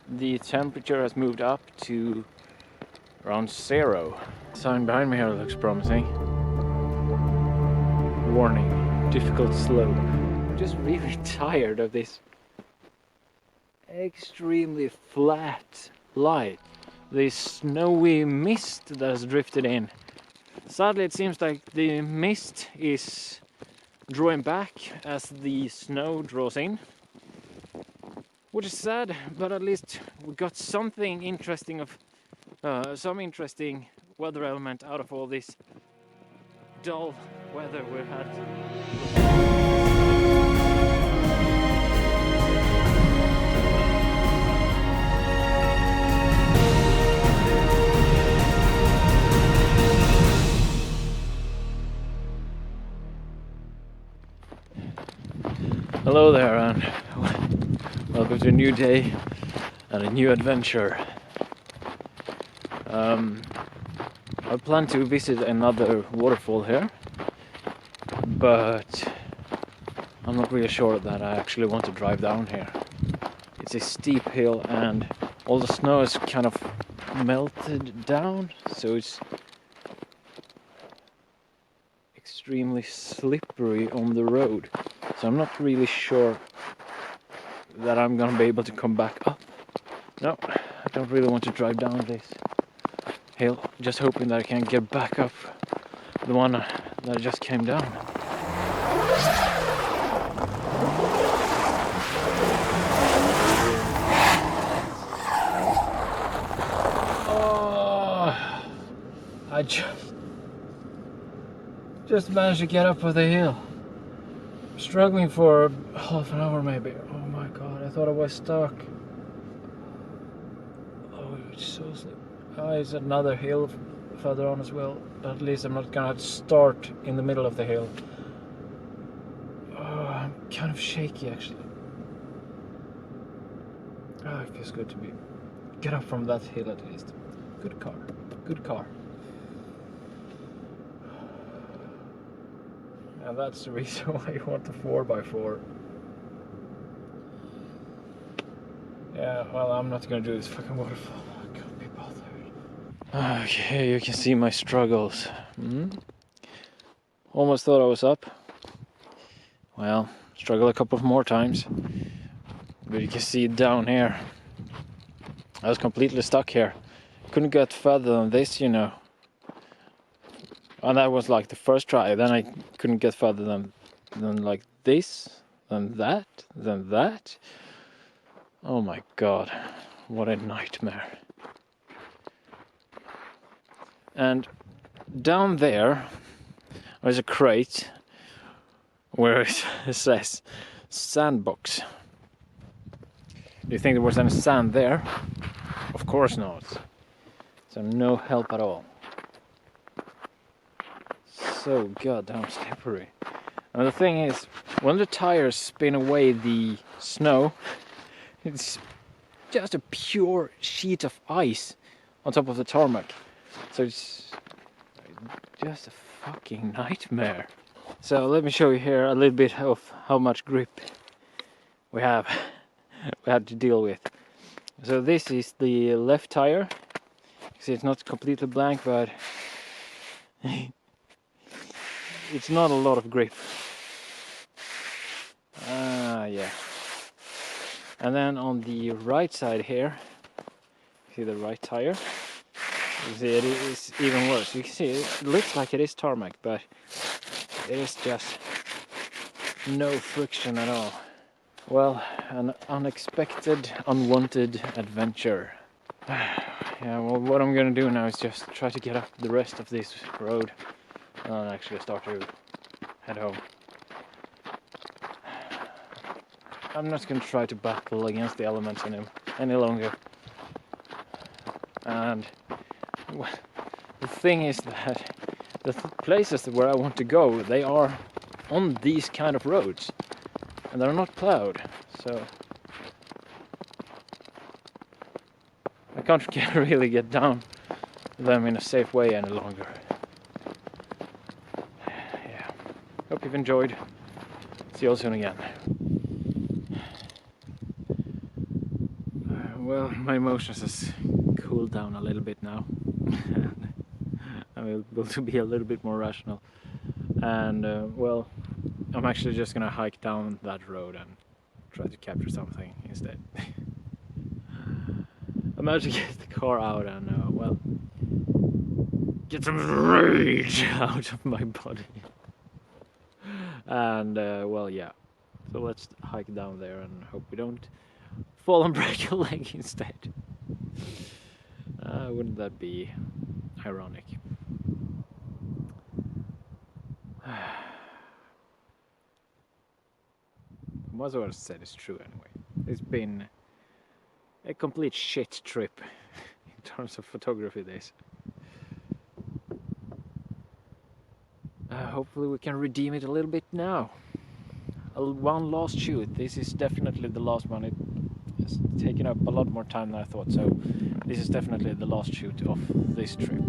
the temperature has moved up to around 0. The sign behind me here looks promising. Warning, difficult slope. I'm just really tired of this extremely flat light. This snowy mist that has drifted in. Sadly, it seems like the mist is drawing back as the snow draws in, which is sad, but at least we got something interesting some interesting weather element out of all this dull weather we've had. Hello there, and welcome to a new day and a new adventure. I plan to visit another waterfall here, but I'm not really sure that I actually want to drive down here. It's a steep hill and all the snow is kind of melted down, so it's extremely slippery on the road. So I'm not really sure that I'm gonna be able to come back up. No, I don't really want to drive down this hill, just hoping that I can get back up the one that I just came down. Oh, I just managed to get up with the hill. Struggling for half an hour maybe. Oh my god, I thought I was stuck. Oh, it's so slippery. It's another hill further on as well, but at least I'm not gonna have to start in the middle of the hill. Oh, I'm kind of shaky actually. Oh, it feels good to get up from that hill at least. Good car, good car. And that's the reason why you want the 4x4. Yeah, well, I'm not gonna do this fucking waterfall. I can't be bothered. Okay, you can see my struggles. Almost thought I was up. Well, struggled a couple of more times. But you can see down here. I was completely stuck here. Couldn't get further than this, you know. And that was like the first try. Then I couldn't get further than like this, then that, then that. Oh my god, what a nightmare. And down there is a crate where it says sandbox. Do you think there was any sand there? Of course not. So no help at all. So goddamn slippery. And the thing is, when the tires spin away the snow, it's just a pure sheet of ice on top of the tarmac. So it's just a fucking nightmare. So let me show you here a little bit of how much grip we had to deal with. So this is the left tire. See, it's not completely blank, but it's not a lot of grip. Yeah. And then on the right side here, see the right tire? You see it is even worse. You can see it looks like it is tarmac, but it is just no friction at all. Well, an unexpected, unwanted adventure. Yeah, well, what I'm gonna do now is just try to get up the rest of this road and actually start to head home. I'm not going to try to battle against the elements any longer. And the thing is that the places where I want to go, they are on these kind of roads. And they're not plowed, so I can't really get down them in a safe way any longer. Yeah. Hope you've enjoyed. See you all soon again. Well, my emotions has cooled down a little bit now. I'm able to be a little bit more rational. And well, I'm actually just gonna hike down that road and try to capture something instead. I managed to get the car out and well, get some rage out of my body. And well, yeah. So let's hike down there and hope we don't fall and break a leg instead. Wouldn't that be ironic? Most of what I said is true anyway. It's been a complete shit trip in terms of photography days. Hopefully we can redeem it a little bit now. One last shoot. This is definitely the last one. It has taken up a lot more time than I thought, so this is definitely the last shoot of this trip.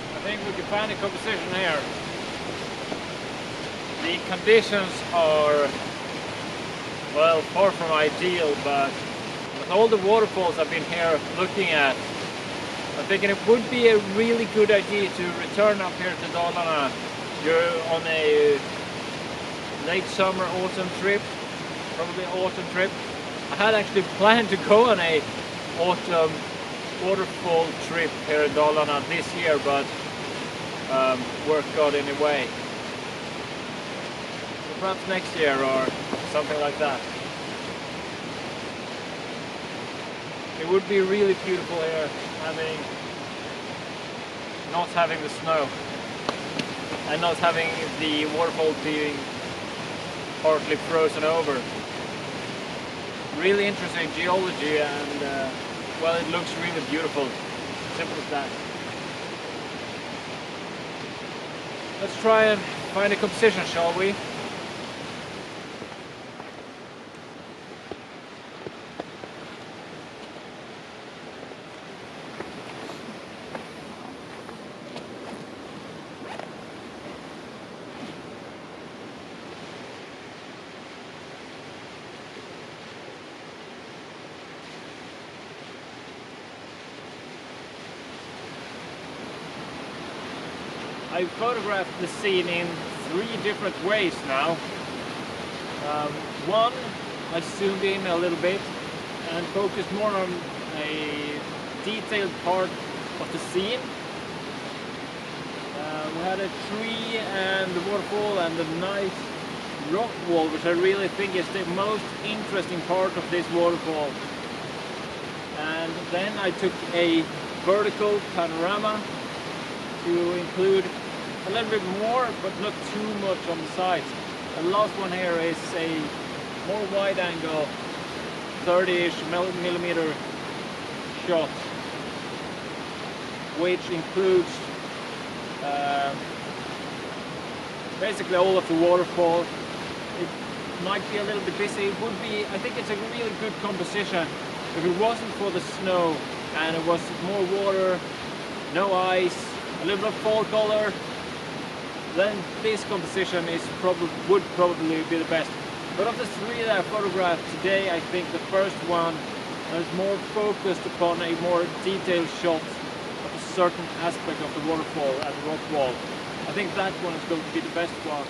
I think we can find a composition here. The conditions are, well, far from ideal, but with all the waterfalls I've been here looking at, I'm thinking it would be a really good idea to return up here to Dalarna. You're on a late summer, autumn trip, probably autumn trip. I had actually planned to go on a autumn waterfall trip here in Dalarna this year, but work got in the way. So perhaps next year or something like that. It would be really beautiful here, not having the snow and not having the waterfall being partly frozen over. Really interesting geology, and well, it looks really beautiful. Simple as that. Let's try and find a composition, shall we? I photographed the scene in 3 different ways now. One, I zoomed in a little bit and focused more on a detailed part of the scene. We had a tree and the waterfall and the nice rock wall, which I really think is the most interesting part of this waterfall. And then I took a vertical panorama to include a little bit more, but not too much on the sides. The last one here is a more wide angle, 30-ish millimeter shot, which includes basically all of the waterfall. It might be a little bit busy. It would be, I think it's a really good composition. If it wasn't for the snow and it was more water, no ice, a little bit of fall color, then this composition would probably be the best. But of the three that I photographed today, I think the first one is more focused upon a more detailed shot of a certain aspect of the waterfall and the rock wall. I think that one is going to be the best one.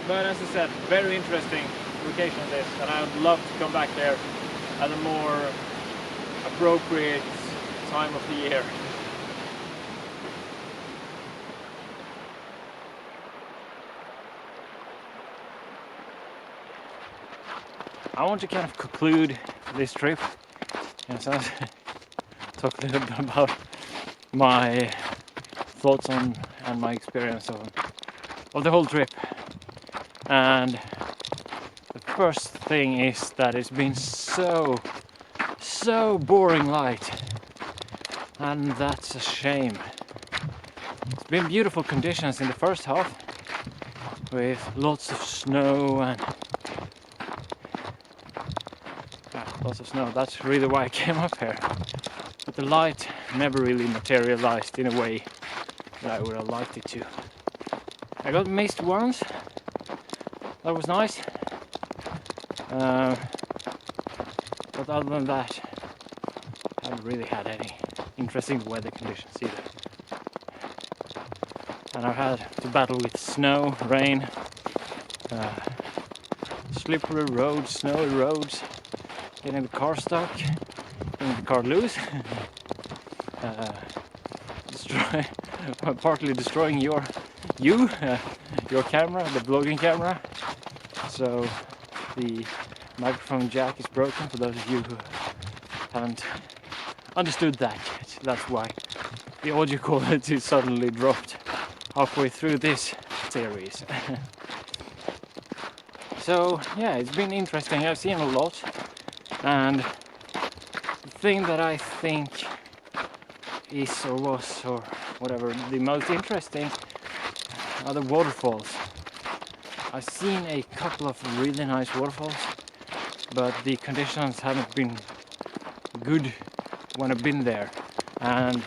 But as I said, very interesting location this, and I would love to come back there at a more appropriate time of the year. I want to kind of conclude this trip and so talk a little bit about my thoughts on and my experience of the whole trip. And the first thing is that it's been so boring light, and that's a shame. It's been beautiful conditions in the first half with lots of snow and lots of snow. That's really why I came up here. But the light never really materialized in a way that I would have liked it to. I got missed once. That was nice. But other than that, I haven't really had any interesting weather conditions either. And I've had to battle with snow, rain, slippery roads, snowy roads, getting the car stuck, getting the car loose, partly destroying your camera, the vlogging camera. So the microphone jack is broken, for those of you who haven't understood that yet. That's why the audio quality suddenly dropped halfway through this series. So yeah, it's been interesting. I've seen a lot, and the thing that I think is or was or whatever the most interesting are the waterfalls. I've seen a couple of really nice waterfalls, but the conditions haven't been good when I've been there, and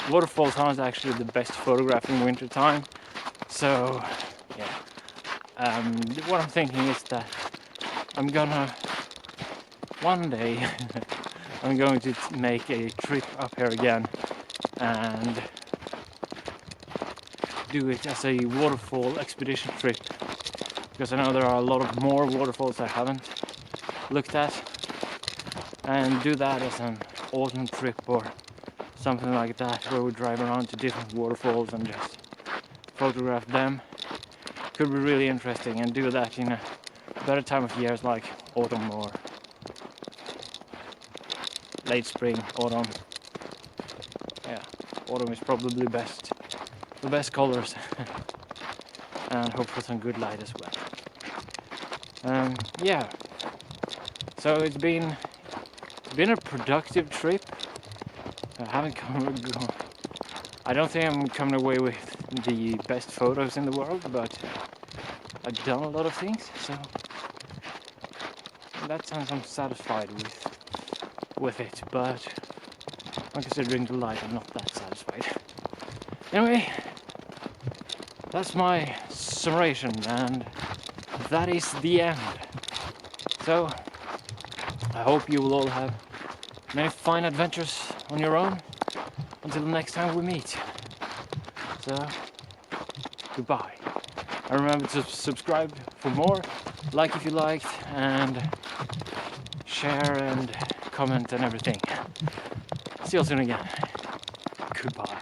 waterfalls aren't actually the best photograph in winter time. So yeah, what I'm thinking is that I'm gonna one day I'm going to make a trip up here again and do it as a waterfall expedition trip, because I know there are a lot of more waterfalls I haven't looked at, and do that as an autumn trip or something like that, where we drive around to different waterfalls and just photograph them. Could be really interesting, and do that in a better time of years like autumn or late spring, autumn. Yeah, autumn is probably the best colors and hope for some good light as well. Yeah, so it's been a productive trip. I don't think I'm coming away with the best photos in the world, but I've done a lot of things, so in that sense I'm satisfied with it, but considering the light, I'm not that satisfied. Anyway, that's my summation, and that is the end. So I hope you will all have many fine adventures on your own until the next time we meet. So goodbye, and remember to subscribe for more, like if you liked, and share and comment and everything. See you soon again. Goodbye.